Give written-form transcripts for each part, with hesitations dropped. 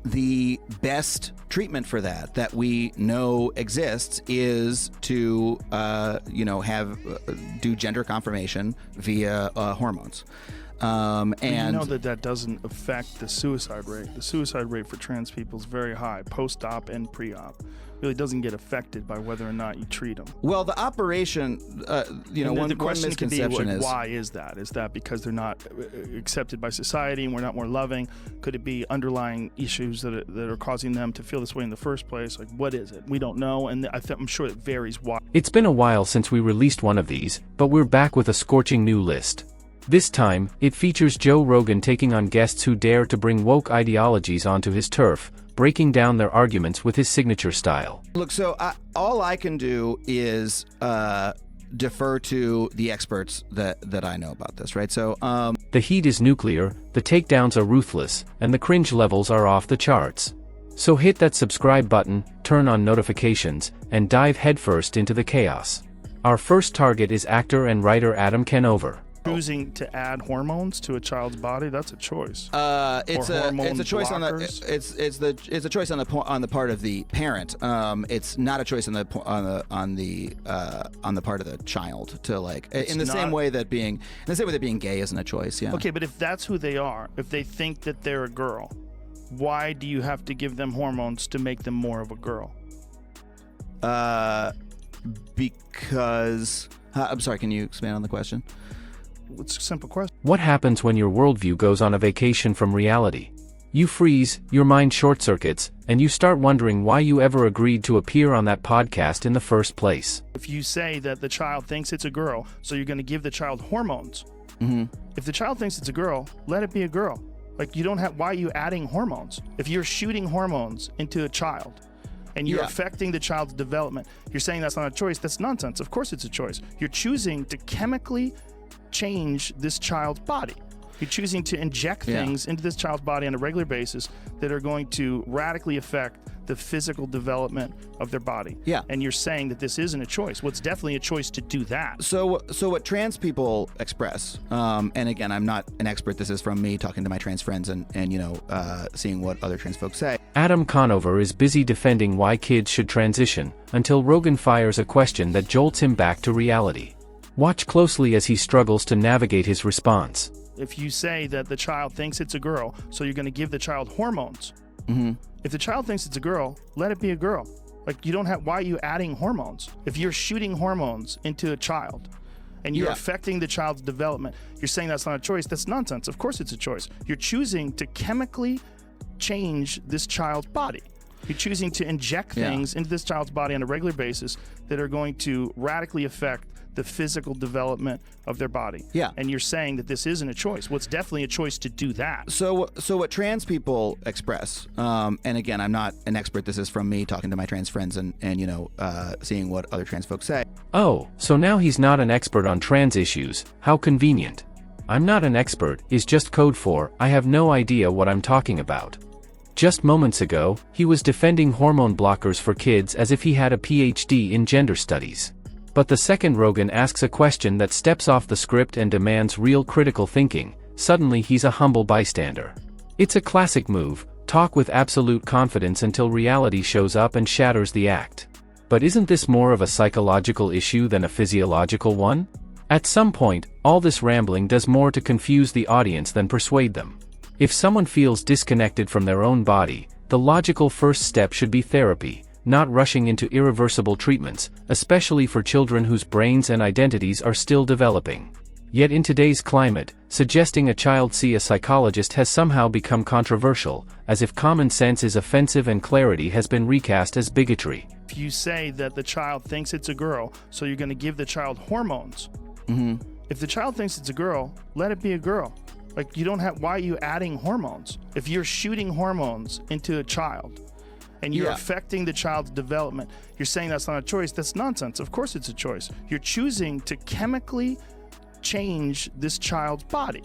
the best treatment for that we know exists is to, do gender confirmation via hormones. And you know that doesn't affect the suicide rate. The suicide rate for trans people is very high, post-op and pre-op. Really doesn't get affected by whether or not you treat them. Well, the operation, the question one can be, misconception is why is that? Is that because they're not accepted by society and we're not more loving? Could it be underlying issues that are causing them to feel this way in the first place? Like, what is it? We don't know, and I'm sure it varies why. It's been a while since we released one of these, but we're back with a scorching new list. This time, it features Joe Rogan taking on guests who dare to bring woke ideologies onto his turf, breaking down their arguments with his signature style. Look, so all I can do is defer to the experts that I know about this, right? So the heat is nuclear, the takedowns are ruthless, and the cringe levels are off the charts. So hit that subscribe button, turn on notifications, and dive headfirst into the chaos. Our first target is actor and writer Adam Canover. Choosing to add hormones to a child's body, that's a choice. It's a choice blockers. it's a choice on the part of the parent. It's not a choice on the part of the child to in the same way that being gay isn't a choice. Yeah. Okay, but if that's who they are, if they think that they're a girl, why do you have to give them hormones to make them more of a girl? Because I'm sorry. Can you expand on the question? It's a simple question. What happens when your worldview goes on a vacation from reality? You freeze, your mind short-circuits, and you start wondering why you ever agreed to appear on that podcast in the first place. If you say that the child thinks it's a girl, so you're going to give the child hormones. Mm-hmm. If the child thinks it's a girl, let it be a girl. Why are you adding hormones? If you're shooting hormones into a child, and you're affecting the child's development, you're saying that's not a choice. That's nonsense. Of course it's a choice. You're choosing to chemically change this child's body. You're choosing to inject things into this child's body on a regular basis that are going to radically affect the physical development of their body. Yeah. And you're saying that this isn't a choice. Well, it's definitely a choice to do that. So what trans people express, and again, I'm not an expert. This is from me talking to my trans friends and seeing what other trans folks say. Adam Conover is busy defending why kids should transition until Rogan fires a question that jolts him back to reality. Watch closely as he struggles to navigate his response. If you say that the child thinks it's a girl, so you're going to give the child hormones. Mm-hmm. If the child thinks it's a girl, let it be a girl. Why are you adding hormones? If you're shooting hormones into a child and you're affecting the child's development, you're saying that's not a choice. That's nonsense. Of course it's a choice. You're choosing to chemically change this child's body. You're choosing to inject things into this child's body on a regular basis that are going to radically affect the physical development of their body. Yeah. And you're saying that this isn't a choice. Well, it's definitely a choice to do that. So what trans people express, and again, I'm not an expert. This is from me talking to my trans friends and seeing what other trans folks say. Oh, so now he's not an expert on trans issues. How convenient. I'm not an expert is just code for I have no idea what I'm talking about. Just moments ago, he was defending hormone blockers for kids as if he had a PhD in gender studies. But the second Rogan asks a question that steps off the script and demands real critical thinking, suddenly he's a humble bystander. It's a classic move, talk with absolute confidence until reality shows up and shatters the act. But isn't this more of a psychological issue than a physiological one? At some point, all this rambling does more to confuse the audience than persuade them. If someone feels disconnected from their own body, the logical first step should be therapy, not rushing into irreversible treatments, especially for children whose brains and identities are still developing. Yet in today's climate, suggesting a child see a psychologist has somehow become controversial, as if common sense is offensive and clarity has been recast as bigotry. If you say that the child thinks it's a girl, so you're going to give the child hormones. Mm-hmm. If the child thinks it's a girl, let it be a girl. Why are you adding hormones? If you're shooting hormones into a child, and you're affecting the child's development, you're saying that's not a choice. That's nonsense. Of course it's a choice. You're choosing to chemically change this child's body.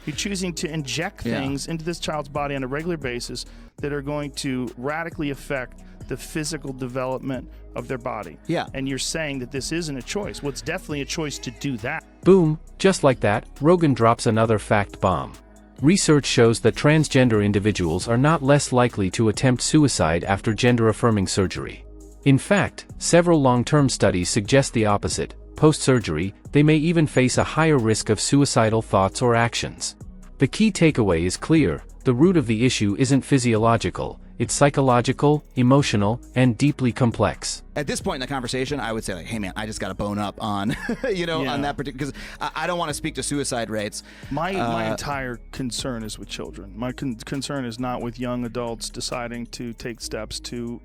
You're choosing to inject things into this child's body on a regular basis that are going to radically affect the physical development of their body. Yeah. And you're saying that this isn't a choice. Well, it's definitely a choice to do that. Boom, just like that, Rogan drops another fact bomb. Research shows that transgender individuals are not less likely to attempt suicide after gender-affirming surgery. In fact, several long-term studies suggest the opposite. Post-surgery, they may even face a higher risk of suicidal thoughts or actions. The key takeaway is clear: the root of the issue isn't physiological, it's psychological, emotional, and deeply complex. At this point in the conversation, I would say, like, hey man, I just got to bone up on, on that particular, because I don't want to speak to suicide rates. My entire concern is with children. My concern is not with young adults deciding to take steps to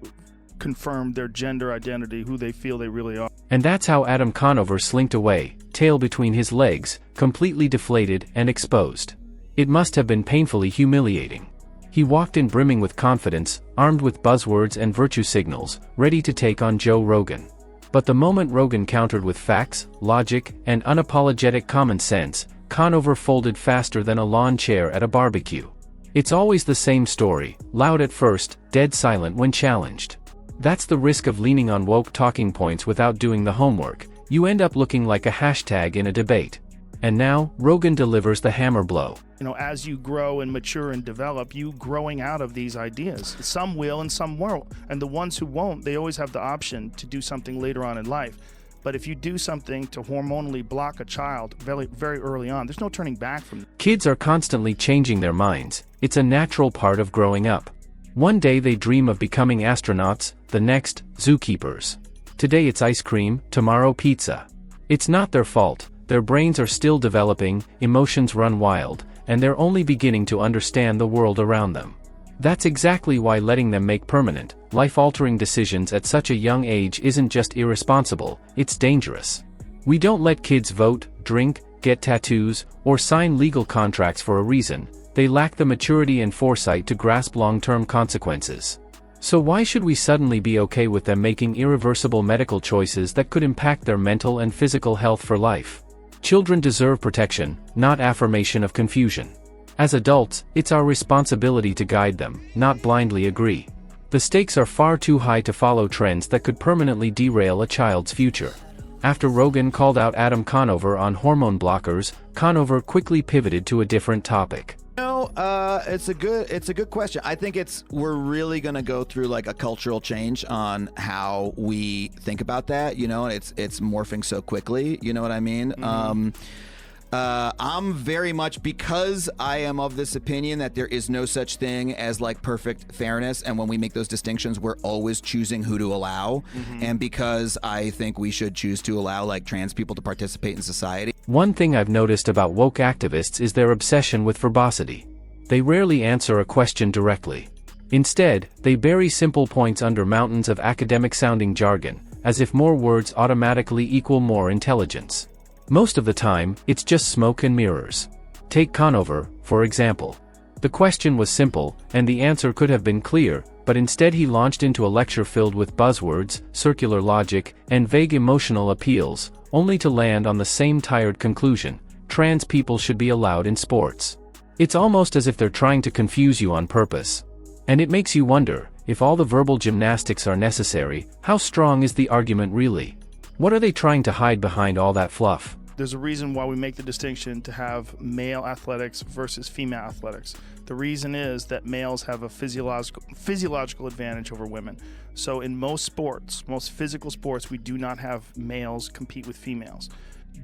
confirm their gender identity, who they feel they really are. And that's how Adam Conover slinked away, tail between his legs, completely deflated and exposed. It must have been painfully humiliating. He walked in brimming with confidence, armed with buzzwords and virtue signals, ready to take on Joe Rogan. But the moment Rogan countered with facts, logic, and unapologetic common sense, Conover folded faster than a lawn chair at a barbecue. It's always the same story: loud at first, dead silent when challenged. That's the risk of leaning on woke talking points without doing the homework. You end up looking like a hashtag in a debate. And now, Rogan delivers the hammer blow. As you grow and mature and develop, you growing out of these ideas. Some will and some won't. And the ones who won't, they always have the option to do something later on in life. But if you do something to hormonally block a child very, very early on, there's no turning back from that. Kids are constantly changing their minds. It's a natural part of growing up. One day they dream of becoming astronauts, the next, zookeepers. Today it's ice cream, tomorrow pizza. It's not their fault. Their brains are still developing, emotions run wild, and they're only beginning to understand the world around them. That's exactly why letting them make permanent, life-altering decisions at such a young age isn't just irresponsible, it's dangerous. We don't let kids vote, drink, get tattoos, or sign legal contracts for a reason. They lack the maturity and foresight to grasp long-term consequences. So why should we suddenly be okay with them making irreversible medical choices that could impact their mental and physical health for life? Children deserve protection, not affirmation of confusion. As adults, it's our responsibility to guide them, not blindly agree. The stakes are far too high to follow trends that could permanently derail a child's future. After Rogan called out Adam Conover on hormone blockers, Conover quickly pivoted to a different topic. It's a good question. I think we're really going to go through like a cultural change on how we think about that, and it's morphing so quickly, you know what I mean? Mm-hmm. I'm very much, because I am of this opinion that there is no such thing as like perfect fairness, and when we make those distinctions, we're always choosing who to allow. Mm-hmm. And because I think we should choose to allow like trans people to participate in society. One thing I've noticed about woke activists is their obsession with verbosity. They rarely answer a question directly. Instead, they bury simple points under mountains of academic-sounding jargon, as if more words automatically equal more intelligence. Most of the time, it's just smoke and mirrors. Take Conover, for example. The question was simple, and the answer could have been clear, but instead he launched into a lecture filled with buzzwords, circular logic, and vague emotional appeals, only to land on the same tired conclusion: trans people should be allowed in sports. It's almost as if they're trying to confuse you on purpose. And it makes you wonder, if all the verbal gymnastics are necessary, how strong is the argument really? What are they trying to hide behind all that fluff? There's a reason why we make the distinction to have male athletics versus female athletics. The reason is that males have a physiological advantage over women. So in most sports, most physical sports, we do not have males compete with females.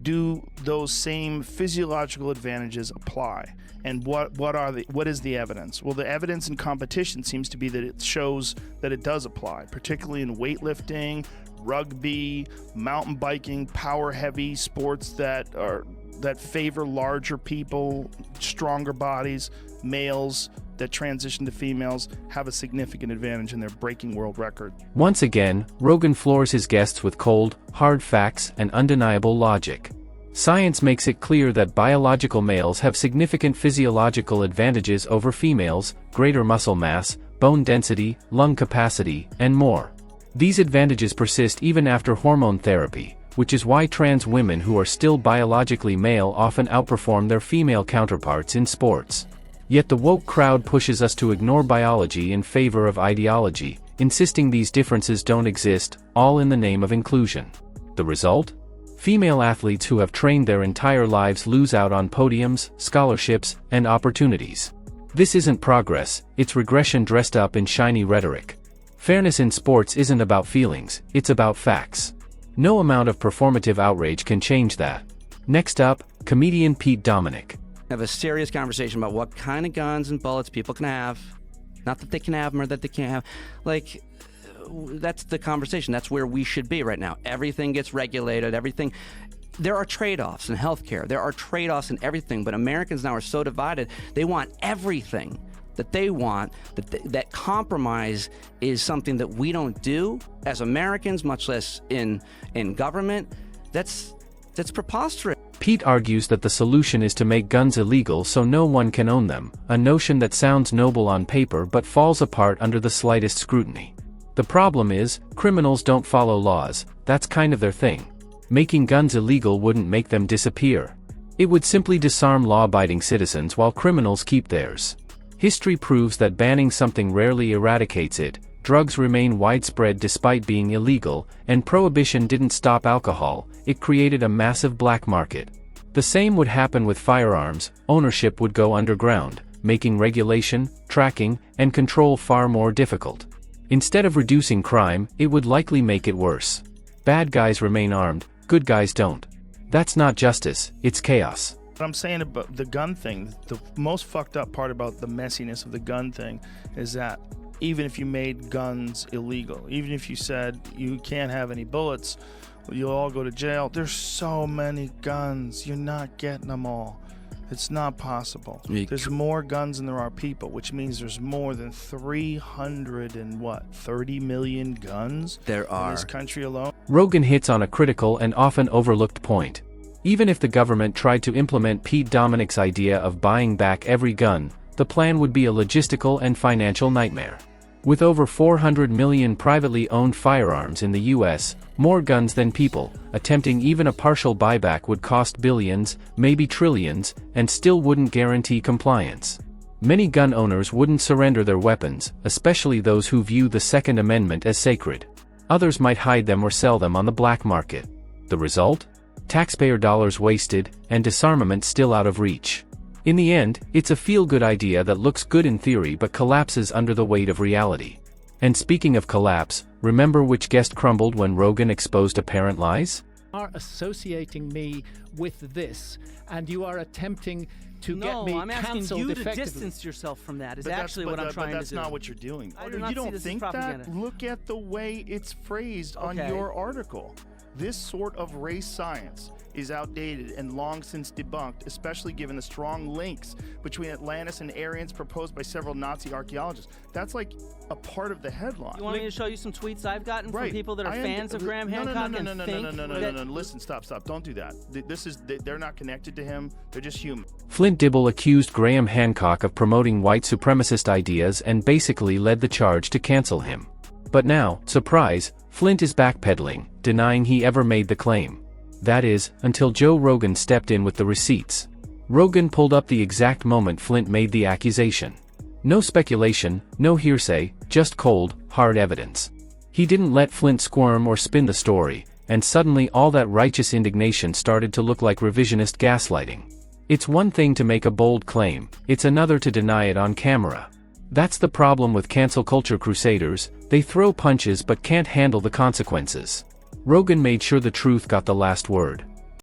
Do those same physiological advantages apply? And what is the evidence? Well, the evidence in competition seems to be that it shows that it does apply, particularly in weightlifting, rugby, mountain biking, power heavy sports that favor larger people, stronger bodies. Males that transition to females have a significant advantage in their breaking world record. Once again, Rogan floors his guests with cold, hard facts and undeniable logic. Science makes it clear that biological males have significant physiological advantages over females: greater muscle mass, bone density, lung capacity, and more. These advantages persist even after hormone therapy, which is why trans women who are still biologically male often outperform their female counterparts in sports. Yet the woke crowd pushes us to ignore biology in favor of ideology, insisting these differences don't exist, all in the name of inclusion. The result? Female athletes who have trained their entire lives lose out on podiums, scholarships, and opportunities. This isn't progress, it's regression dressed up in shiny rhetoric. Fairness in sports isn't about feelings, it's about facts. No amount of performative outrage can change that. Next up, comedian Pete Dominick. Have a serious conversation about what kind of guns and bullets people can have. Not that they can have them or that they can't have. Like, that's the conversation. That's where we should be right now. Everything gets regulated, everything. There are trade-offs in healthcare. There are trade-offs in everything, but Americans now are so divided. They want everything that they want, that compromise is something that we don't do as Americans, much less in government. That's preposterous. Pete argues that the solution is to make guns illegal so no one can own them, a notion that sounds noble on paper but falls apart under the slightest scrutiny. The problem is, criminals don't follow laws, that's kind of their thing. Making guns illegal wouldn't make them disappear. It would simply disarm law-abiding citizens while criminals keep theirs. History proves that banning something rarely eradicates it. Drugs remain widespread despite being illegal, and prohibition didn't stop alcohol, it created a massive black market. The same would happen with firearms, ownership would go underground, making regulation, tracking, and control far more difficult. Instead of reducing crime, it would likely make it worse. Bad guys remain armed, good guys don't. That's not justice, it's chaos. What I'm saying about the gun thing, the most fucked up part about the messiness of the gun thing is that even if you made guns illegal, even if you said you can't have any bullets, you'll all go to jail. There's so many guns, you're not getting them all. It's not possible. There's more guns than there are people, which means there's more than 30 million guns in this country alone. Rogan hits on a critical and often overlooked point. Even if the government tried to implement Pete Dominick's idea of buying back every gun, the plan would be a logistical and financial nightmare. With over 400 million privately owned firearms in the US, more guns than people, attempting even a partial buyback would cost billions, maybe trillions, and still wouldn't guarantee compliance. Many gun owners wouldn't surrender their weapons, especially those who view the Second Amendment as sacred. Others might hide them or sell them on the black market. The result? Taxpayer dollars wasted, and disarmament still out of reach. In the end, it's a feel-good idea that looks good in theory but collapses under the weight of reality. And speaking of collapse, remember which guest crumbled when Rogan exposed apparent lies? You are associating me with this, and you are attempting to get me I'm asking cancelled you to effectively. distance yourself from that. Is But actually what I'm trying to do. That's not what you're doing. I do not You see don't this as think that? propaganda. Look at the way it's phrased on your article. This sort of race science is outdated and long since debunked, especially given the strong links between Atlantis and Aryans proposed by several Nazi archaeologists. That's like a part of the headline. You want me to show you some tweets I've gotten from people that are fans of Graham Hancock No. Listen, stop. Don't do that. They're not connected to him. They're just human. Flint Dibble accused Graham Hancock of promoting white supremacist ideas and basically led the charge to cancel him. But now, surprise, Flint is backpedaling, denying he ever made the claim. That is, until Joe Rogan stepped in with the receipts. Rogan pulled up the exact moment Flint made the accusation. No speculation, no hearsay, just cold, hard evidence. He didn't let Flint squirm or spin the story, and suddenly all that righteous indignation started to look like revisionist gaslighting. It's one thing to make a bold claim, it's another to deny it on camera. That's the problem with cancel culture crusaders, they throw punches but can't handle the consequences. Rogan made sure the truth got the last word.